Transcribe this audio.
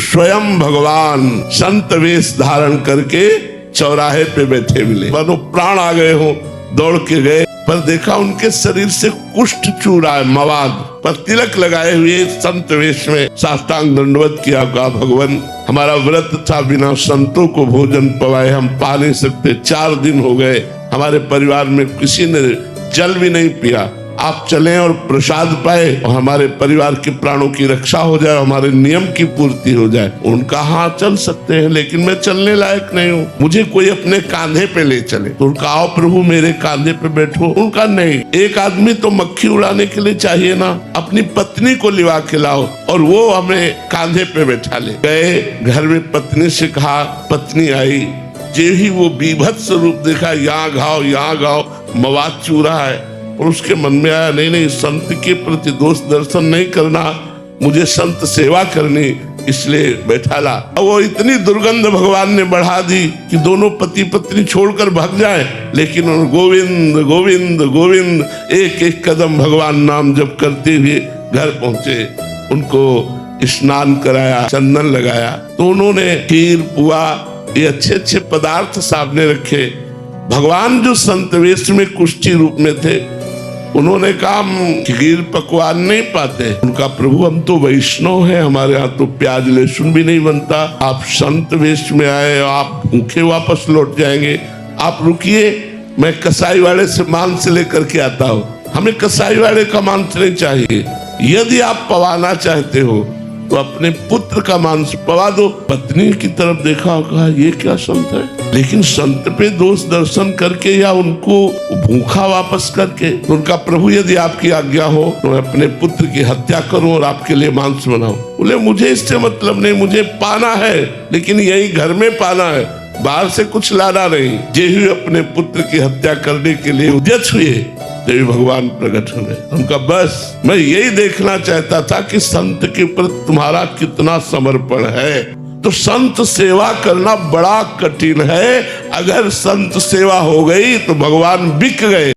स्वयं भगवान संत वेश धारण करके चौराहे पे बैठे मिले। मानो प्राण आ गए हो, दौड़ के गए, पर देखा उनके शरीर से कुष्ठ चू रहा है, मवाद पर तिलक लगाए हुए संत वेश में साष्टांग दंडवत किया। कहा भगवान हमारा व्रत था, बिना संतों को भोजन पवाए हम पा नहीं सकते। 4 दिन हो गए, हमारे परिवार में किसी ने जल भी नहीं पिया। आप चलें और प्रसाद पाए और हमारे परिवार के प्राणों की रक्षा हो जाए, हमारे नियम की पूर्ति हो जाए। उनका हाँ चल सकते हैं, लेकिन मैं चलने लायक नहीं हूँ, मुझे कोई अपने कांधे पे ले चले। तो उनका आओ प्रभु मेरे कांधे पे बैठो। उनका नहीं, एक आदमी तो मक्खी उड़ाने के लिए चाहिए ना, अपनी पत्नी को लिवा के लाओ और वो हमें कांधे पे बैठा ले। गए घर में पत्नी से कहा, पत्नी आई, जे ही वो बीभत्स रूप देखा, यहाँ घाव यहाँ घाव, मवाद चूरा है। और उसके मन में आया नहीं, संत के प्रति दोष दर्शन नहीं करना, मुझे संत सेवा करनी, इसलिए बैठा ला। अब वो इतनी दुर्गंध भगवान ने बढ़ा दी कि दोनों पति पत्नी छोड़कर भाग जाए, लेकिन गोविंद गोविंद गोविंद एक एक कदम भगवान नाम जप करते हुए घर पहुंचे। उनको स्नान कराया, चंदन लगाया, तो उन्होंने खीर पुआ ये अच्छे अच्छे पदार्थ सामने रखे। भगवान जो संत वेश में कुष्ठी रूप में थे, उन्होंने कहा हम खीर पकवान नहीं पाते। उनका प्रभु हम तो वैष्णव हैं, हमारे यहाँ तो प्याज लहसुन भी नहीं बनता, आप संत वेश में आए, आप भूखे वापस लौट जाएंगे, आप रुकिए, मैं कसाई वाले से मांस लेकर के आता हूँ। हमें कसाई वाले का मांस नहीं चाहिए, यदि आप पवाना चाहते हो तो अपने पुत्र का मांस पवा दो। पत्नी की तरफ देखा और कहा ये क्या संत है, लेकिन संत पे दोष दर्शन करके या उनको भूखा वापस करके। तो उनका प्रभु यदि आपकी आज्ञा हो तो मैं अपने पुत्र की हत्या करूं और आपके लिए मांस बनाऊं। बोले मुझे इससे मतलब नहीं, मुझे पाना है, लेकिन यही घर में पाना है, बाहर से कुछ लाना नहीं। जे ही अपने पुत्र की हत्या करने के लिए उद्यत हुए, देवी भगवान प्रकट हुए। उनका बस मैं यही देखना चाहता था कि संत के प्रति तुम्हारा कितना समर्पण है। तो संत सेवा करना बड़ा कठिन है, अगर संत सेवा हो गई तो भगवान बिक गए।